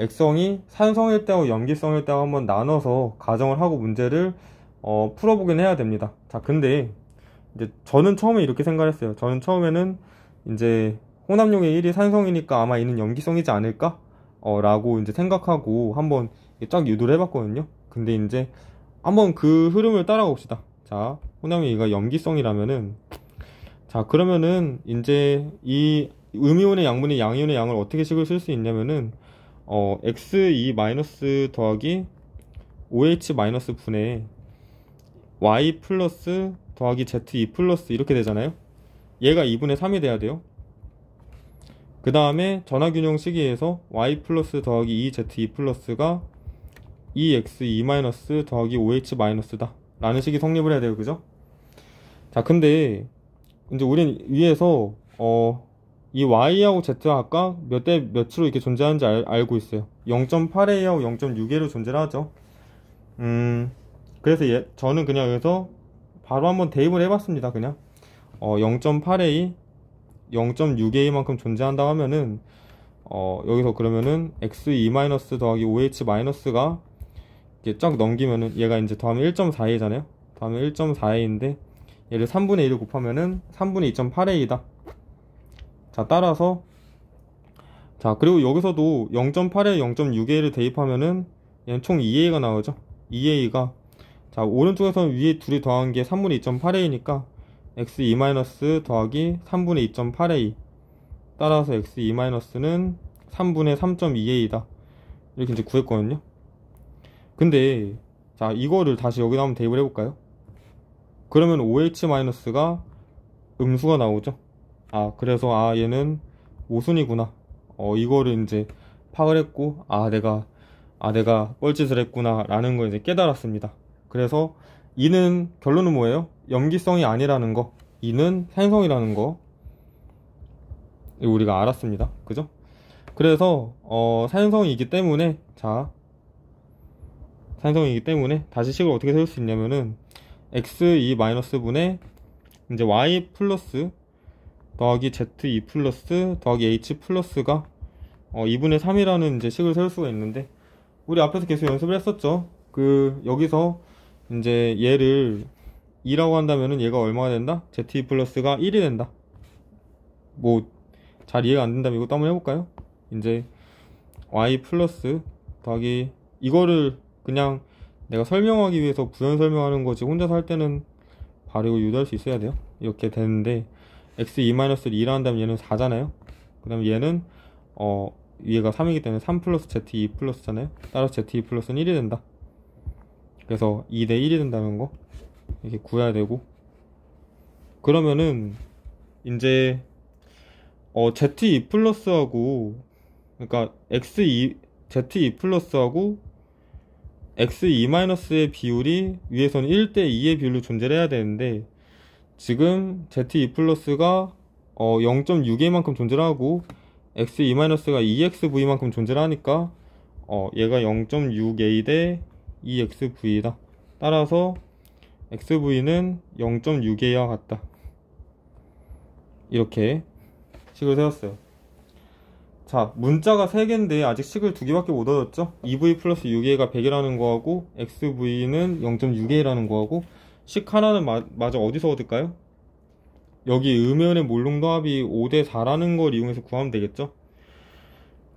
액성이 산성일 때하고 염기성일 때하고 한번 나눠서 가정을 하고 문제를 풀어보긴 해야 됩니다. 자, 근데 이제 저는 처음에 이렇게 생각했어요. 저는 처음에는 이제 혼합용액 1이 산성이니까 아마 얘는 염기성이지 않을까? 라고 이제 생각하고 한번 쫙 유도를 해봤거든요. 근데 이제 한번 그 흐름을 따라가 봅시다. 자, 혼합용액 2가 염기성이라면은, 자, 그러면은 이제 이 음이온의 양분의 양이온의 양을 어떻게 식을 쓸 수 있냐면은 X2- 더하기 OH- 분의 Y 플러스 더하기 Z2 플러스 이렇게 되잖아요. 얘가 2분의 3이 돼야 돼요. 그 다음에 전화균형 시기에서 Y 플러스 더하기 2Z2 플러스가 2X2- 더하기 OH- 다 라는 식이 성립을 해야 돼요. 그죠? 자, 근데 이제 우린 위에서 이 Y하고 Z가 아까 몇 대 몇으로 이렇게 존재하는지 알고 있어요. 0.8A하고 0.6A로 존재를 하죠. 그래서 저는 그냥 여기서 바로 한번 대입을 해봤습니다. 그냥 0.8A, 0.6A만큼 존재한다고 하면은 여기서 그러면은 X2- 더하기 OH-가 이렇게 쫙 넘기면은 얘가 이제 더하면 1.4A잖아요. 더하면 1.4A인데 얘를 3분의 1을 곱하면은 3분의 2.8A다. 자, 따라서 자, 그리고 여기서도 0.8에 0.6A를 대입하면은 얘는 총 2A가 나오죠. 2A가, 자, 오른쪽에서는 위에 둘이 더한 게 3분의 2.8A니까 X2- 더하기 3분의 2.8A, 따라서 X2-는 3분의 3.2A다 이렇게 이제 구했거든요. 근데 자, 이거를 다시 여기다 한번 대입을 해볼까요? 그러면 OH- 음수가 나오죠. 그래서 얘는 모순이구나. 이거를 이제 파악을 했고, 내가 뻘짓을 했구나 라는 걸 이제 깨달았습니다. 그래서 결론은 뭐예요? 염기성이 아니라는 거, 2는 산성이라는 거 우리가 알았습니다. 그죠? 그래서 산성이기 때문에 산성이기 때문에 다시 식을 어떻게 세울 수 있냐면은 x2 마이너스 분의 이제 y 플러스 더하기 z2 플러스 더하기 h 플러스가 2분의 3이라는 이제 식을 세울 수가 있는데, 우리 앞에서 계속 연습을 했었죠. 여기서 이제 얘를 2라고 한다면은 얘가 얼마가 된다? z2 플러스가 1이 된다. 뭐 잘 이해가 안 된다면 이것도 한번 해볼까요? 이제 y 플러스 더하기, 이거를 그냥 내가 설명하기 위해서 부연 설명하는 거지, 혼자서 할 때는 바로 이거 유도할 수 있어야 돼요. 이렇게 되는데 x2-를 2라 한다면 얘는 4잖아요. 그 다음에 얘는 위에가 3이기 때문에 3 플러스 z2 플러스잖아요. 따라서 z2 플러스는 1이 된다. 그래서 2대 1이 된다는 거 이렇게 구해야 되고, 그러면은 이제 z2 플러스하고, 그러니까 z2 플러스하고 x2-의 비율이 위에서는 1대2의 비율로 존재를 해야 되는데, 지금 z2 플러스가 0.6A만큼 존재를 하고 x2-가 2xv만큼 존재를 하니까 얘가 0.6A 대 2xv다. 따라서 xv는 0.6A와 같다. 이렇게 식을 세웠어요. 자, 문자가 3개인데 아직 식을 2개밖에 못 얻었죠. 2v 플러스 6a가 100이라는 거하고 xv는 0.6a라는 거하고, 식 하나는 마저 어디서 얻을까요? 여기 음연의 몰롱도 합이 5대 4라는 걸 이용해서 구하면 되겠죠.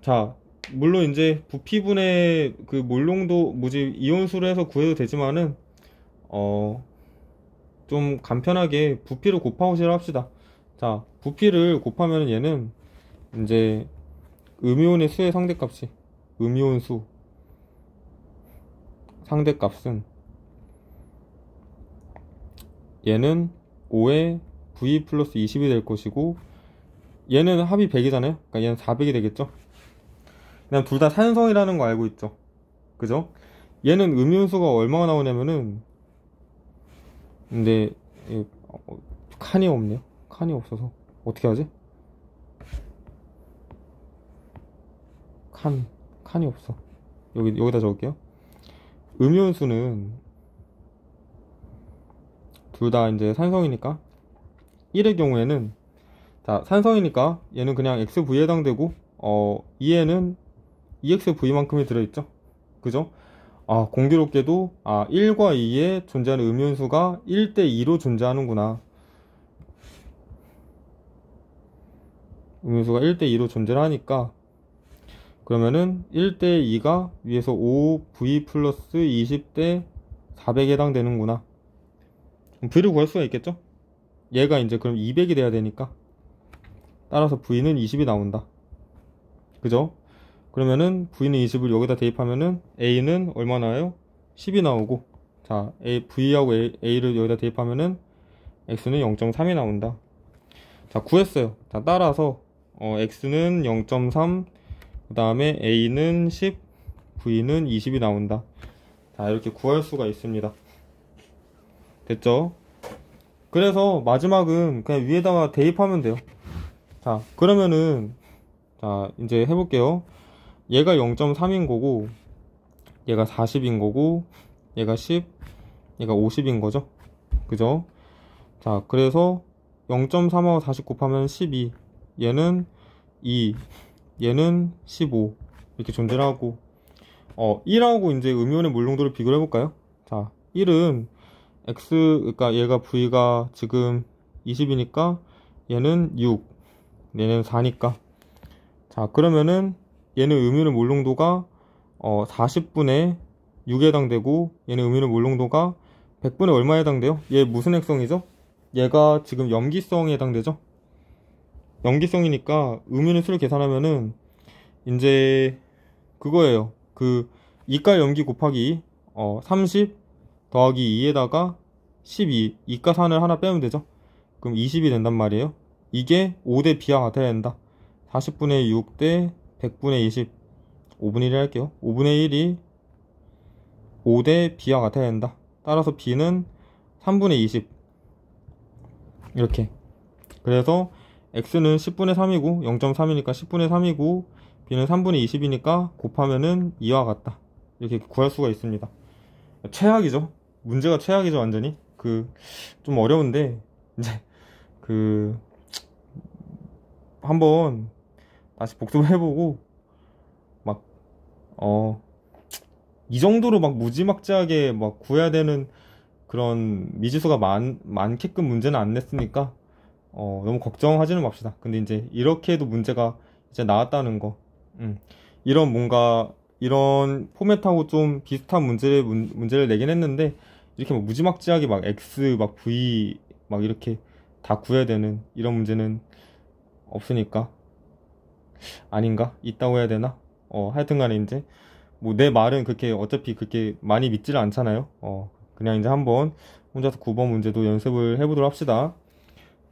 자, 물론 이제 부피분의 그 몰롱도 이온수로 해서 구해도 되지만은 좀 간편하게 부피를 곱하고시를 합시다. 자, 부피를 곱하면 얘는 이제 음이온의 수의 상대값이, 음이온수 상대값은 얘는 5에 v 플러스 20이 될 것이고, 얘는 합이 100이잖아요. 그러니까 얘는 400이 되겠죠. 그냥 둘 다 산성이라는 거 알고 있죠. 그죠? 얘는 음이온수가 얼마가 나오냐면은, 근데 칸이 없네요. 칸이 없어서 어떻게 하지? 칸이 없어. 여기다 적을게요. 음이온수는 둘 다 이제 산성이니까 1의 경우에는, 자, 산성이니까 얘는 그냥 xv에 해당되고 2에는 exv만큼이 들어있죠. 그죠? 공교롭게도 1과 2에 존재하는 음이온수가 1대2로 존재하는구나. 음이온수가 1대2로 존재를 하니까, 그러면은 1대2가 위에서 5v 플러스 20대 400에 해당되는구나. v를 구할 수가 있겠죠? 얘가 이제 그럼 200이 돼야 되니까, 따라서 v는 20이 나온다. 그죠? 그러면은 v는 20을 여기다 대입하면은 a는 얼마 나와요? 10이 나오고, 자, v하고 a를 여기다 대입하면은 x는 0.3이 나온다. 자, 구했어요. 자, 따라서 x는 0.3, 그 다음에 a는 10, v는 20이 나온다. 자, 이렇게 구할 수가 있습니다. 됐죠? 그래서 마지막은 그냥 위에다가 대입하면 돼요. 자, 그러면은, 자, 이제 해볼게요. 얘가 0.3인 거고, 얘가 40인 거고, 얘가 10, 얘가 50인 거죠. 그죠? 자, 그래서 0.3하고 40 곱하면 12, 얘는 2, 얘는 15, 이렇게 존재를 하고, 1하고 이제 음이온의 몰롱도를 비교를 해볼까요? 자, 1은 그러니까 얘가 v가 지금 20이니까 얘는 6, 얘는 4니까, 자, 그러면은 얘는 음이온의 몰롱도가 40분의 6에 해당되고, 얘는 음이온의 몰롱도가 100분의 얼마에 해당돼요? 얘 무슨 핵성이죠? 얘가 지금 염기성에 해당되죠? 염기성이니까 음이온의 수를 계산하면은 이제 그거예요. 이가 염기 곱하기 30 더하기 2에다가 12, 이가 산을 하나 빼면 되죠. 그럼 20이 된단 말이에요. 이게 5대 b와 같아야 된다. 40분의 6 대 100분의 20, 5분의 1 할게요. 5분의 1이 5대 b와 같아야 된다. 따라서 b는 3분의 20, 이렇게. 그래서 x는 10분의 3이고 0.3이니까 10분의 3이고, b는 3분의 20이니까 곱하면은 2와 같다. 이렇게 구할 수가 있습니다. 최악이죠. 문제가 최악이죠, 완전히. 좀 어려운데, 이제, 한번 다시 복습을 해보고, 막, 이 정도로 막 무지막지하게 막 구해야 되는 그런 미지수가 많게끔 문제는 안 냈으니까, 너무 걱정하지는 맙시다. 근데 이제 이렇게 해도 문제가 이제 나왔다는 거. 이런 포맷하고 좀 비슷한 문제를 내긴 했는데, 이렇게 막 무지막지하게 막 X, 막 V, 막 이렇게 다 구해야 되는 이런 문제는 없으니까. 아닌가? 있다고 해야 되나? 하여튼 간에 이제, 뭐 내 말은 어차피 그렇게 많이 믿지를 않잖아요. 그냥 이제 한번 혼자서 9번 문제도 연습을 해보도록 합시다.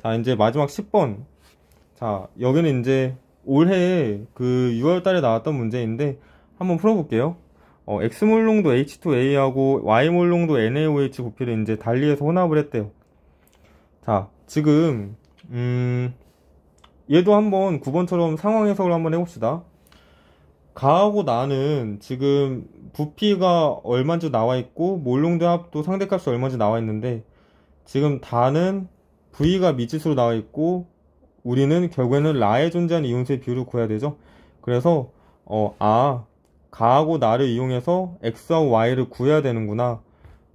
자, 이제 마지막 10번. 자, 여기는 이제 올해 6월 달에 나왔던 문제인데 한번 풀어볼게요. X몰롱도 H2A하고 Y몰롱도 NaOH 부피를 이제 달리해서 혼합을 했대요. 자, 지금 얘도 한번 9번처럼 상황 해석을 한번 해봅시다. 가하고 나는 지금 부피가 얼마인지 나와있고 몰롱도 합도 상대값이 얼마인지 나와있는데, 지금 다는 V가 미지수로 나와있고 우리는 결국에는 라에 존재하는 이온수의 비율을 구해야 되죠. 그래서 가하고 나를 이용해서 X하고 Y를 구해야 되는구나,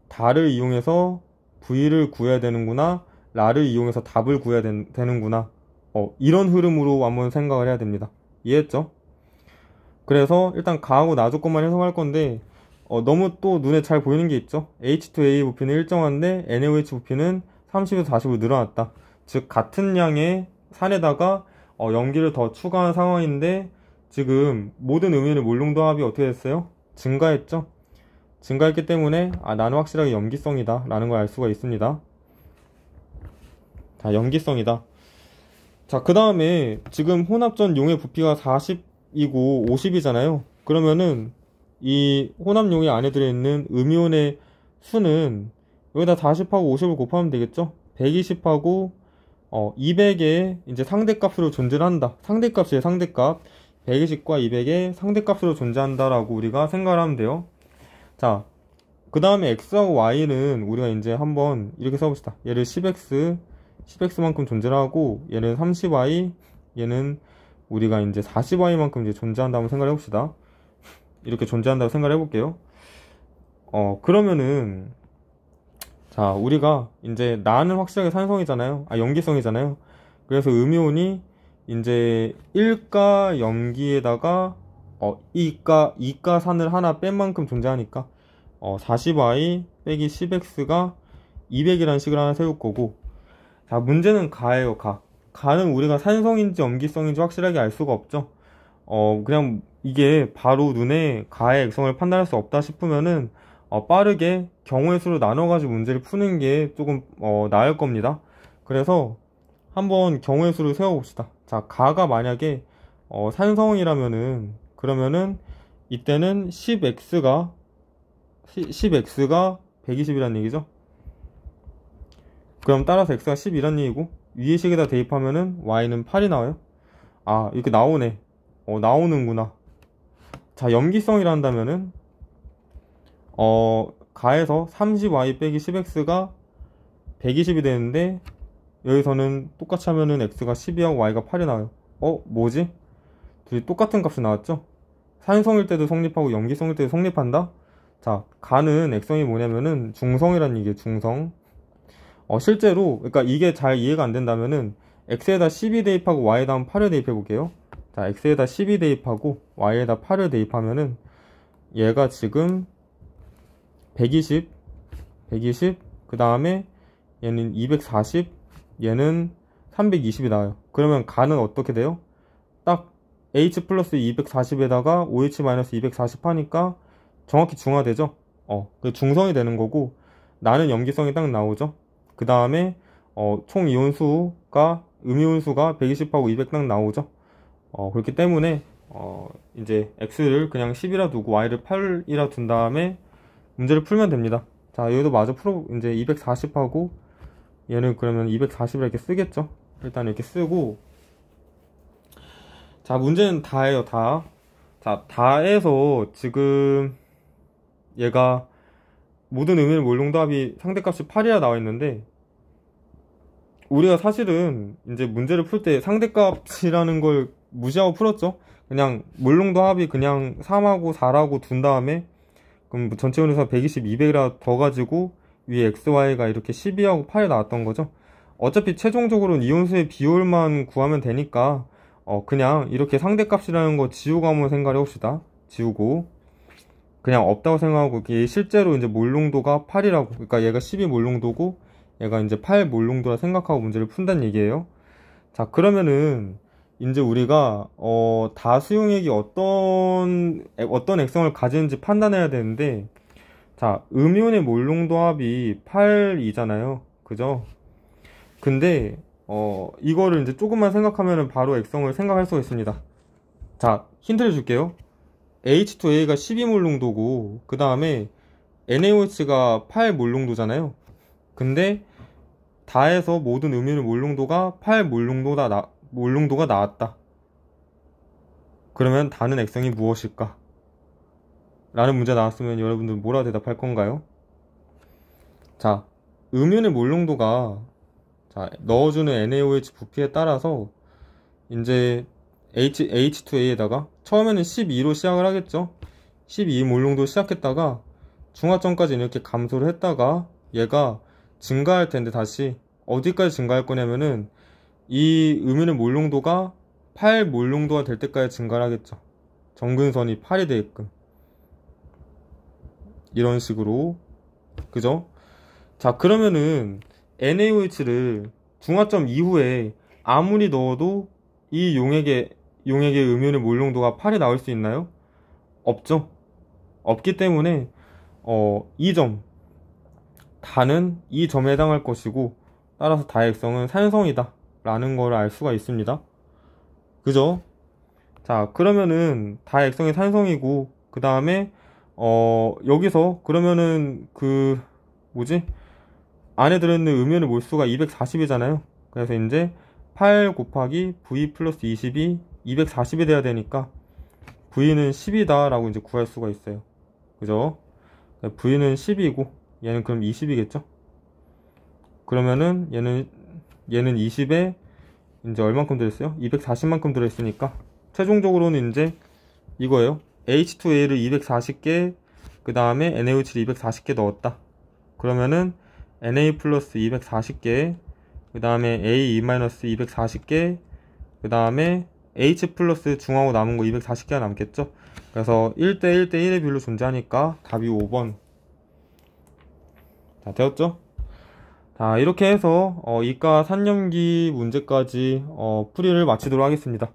다를 이용해서 V를 구해야 되는구나, 라를 이용해서 답을 구해야 되는구나, 이런 흐름으로 한번 생각을 해야 됩니다. 이해했죠? 그래서 일단 가하고 나 조건만 해석할 건데, 너무 또 눈에 잘 보이는 게 있죠. H2A 부피는 일정한데 NaOH 부피는 30에서 40으로 늘어났다. 즉 같은 양의 산에다가 염기를 더 추가한 상황인데, 지금 모든 음이온의 몰롱도 합이 어떻게 됐어요? 증가했죠. 증가했기 때문에 나는 확실하게 염기성이다 라는 걸 알 수가 있습니다. 자, 염기성이다. 자, 그 다음에 지금 혼합전 용의 부피가 40이고 50이잖아요. 그러면은 이 혼합용의 안에 들어있는 음이온의 수는 여기다 40하고 50을 곱하면 되겠죠. 120하고 200의 이제 상대값으로 존재한다. 상대값이에요, 상대값. 120과 200의 상대값으로 존재한다라고 우리가 생각을 하면 돼요. 자, 그 다음에 X하고 Y는 우리가 이제 한번 이렇게 써봅시다. 얘를 10X만큼 존재를 하고, 얘는 30Y, 얘는 우리가 이제 40Y만큼 이제 존재한다고 생각을 해봅시다. 이렇게 존재한다고 생각을 해볼게요. 그러면은, 자, 우리가 이제 나는 확실하게 산성이잖아요. 염기성이잖아요. 그래서 음이온이 이제 1가 염기에다가 이가 산을 하나 뺀 만큼 존재하니까 40Y 빼기 10X가 200이라는 식을 하나 세울 거고, 자, 문제는 가예요. 가는 우리가 산성인지 염기성인지 확실하게 알 수가 없죠. 그냥 이게 바로 눈에 가의 액성을 판단할 수 없다 싶으면은 빠르게 경우의 수로 나눠가지고 문제를 푸는 게 조금 나을 겁니다. 그래서 한번 경우의 수를 세워봅시다. 자, 가가 만약에 산성이라면은, 그러면은 이때는 10x가 120이라는 얘기죠. 그럼 따라서 x가 10이란 얘기고, 위의 식에다 대입하면은 y는 8이 나와요. 이렇게 나오네. 나오는구나. 자, 염기성이라 한다면은 가에서 30y 빼기 10x가 120이 되는데, 여기서는 똑같이 하면은 x가 12하고 y가 8이 나와요. 뭐지? 둘이 똑같은 값이 나왔죠? 산성일 때도 성립하고 염기성일 때도 성립한다? 자, 가는 액성이 뭐냐면은 중성이란 얘기예요, 중성. 실제로, 그러니까 이게 잘 이해가 안 된다면은 x에다 12 대입하고 y에다 8을 대입해 볼게요. 자, x에다 12 대입하고 y에다 8을 대입하면은 얘가 지금 120, 그 다음에 얘는 240, 얘는 320이 나와요. 그러면 가는 어떻게 돼요? 딱 h 플러스 240에다가 OH 마이너스 240 하니까 정확히 중화되죠? 그 중성이 되는 거고, 나는 염기성이 딱 나오죠? 그 다음에 총 이온수가, 음이온수가 120하고 200 딱 나오죠? 그렇기 때문에 이제 x를 그냥 10이라 두고 y를 8이라 둔 다음에 문제를 풀면 됩니다. 자, 여기도 마저 이제 240하고 얘는 그러면 240이라 이렇게 쓰겠죠? 일단 이렇게 쓰고, 자, 문제는 다예요, 다. 자, 다에서 지금 얘가 모든 의미의 몰롱도합이 상대값이 8이라 나와 있는데, 우리가 사실은 이제 문제를 풀 때 상대값이라는 걸 무시하고 풀었죠. 그냥 몰롱도합이 그냥 3하고 4라고 둔 다음에, 그럼 뭐 전체 원에서 120, 200이라 더 가지고 위에 xy가 이렇게 12하고 8이 나왔던 거죠. 어차피 최종적으로는 이온수의 비율만 구하면 되니까 그냥 이렇게 상대값이라는 거 지우고 한번 생각해 봅시다. 지우고 그냥 없다고 생각하고, 이게 실제로 이제 몰롱도가 8이라고, 그러니까 얘가 12 몰롱도고 얘가 이제 8 몰롱도라 생각하고 문제를 푼다는 얘기예요. 자, 그러면은 이제 우리가 다수용액이 어떤 액성을 가지는지 판단해야 되는데, 자, 음이온의 몰롱도 합이 8이잖아요. 그죠? 근데 이거를 이제 조금만 생각하면은 바로 액성을 생각할 수가 있습니다. 자, 힌트를 줄게요. H2A가 12몰롱도고 그 다음에 NaOH가 8몰롱도잖아요. 근데 다에서 모든 음이온의 몰롱도가 8몰롱도가 나왔다. 그러면 다는 액성이 무엇일까? 라는 문제 나왔으면 여러분들 뭐라 대답할 건가요? 자, 음이온의 몰롱도가, 자, 넣어주는 NaOH 부피에 따라서 이제 H2A에다가 처음에는 12로 시작을 하겠죠. 12 몰롱도 시작했다가 중화점까지 이렇게 감소를 했다가 얘가 증가할 텐데, 다시 어디까지 증가할 거냐면은 이 음이온의 몰롱도가 8 몰롱도가 될 때까지 증가를 하겠죠. 정근선이 8이 되게끔 이런 식으로. 그죠? 자, 그러면은 NaOH를 중화점 이후에 아무리 넣어도 이 용액의 음이온의 몰롱도가 8이 나올 수 있나요? 없죠. 없기 때문에 이 점, 다는 이 점에 해당할 것이고, 따라서 다의 액성은 산성이다 라는 걸 알 수가 있습니다. 그죠? 자, 그러면은 다의 액성이 산성이고, 그 다음에 여기서 그러면은 안에 들어있는 음이온의 몰수가 240이잖아요. 그래서 이제 8 곱하기 V 플러스 20이 240이 돼야 되니까 V는 10이다 라고 이제 구할 수가 있어요. 그죠? V는 10이고 얘는 그럼 20이겠죠? 그러면은 얘는 20에 이제 얼만큼 들어있어요? 240만큼 들어있으니까 최종적으로는 이제 이거예요. H2A를 240개, 그 다음에 NaOH를 240개 넣었다. 그러면은 Na 플러스 240개, 그 다음에 A-240개, 그 다음에 H 플러스 중하고 남은 거 240개가 남겠죠. 그래서 1대 1대1의 비율로 존재하니까 답이 5번. 자, 되었죠? 자, 이렇게 해서 이과 3년기 문제까지 풀이를 마치도록 하겠습니다.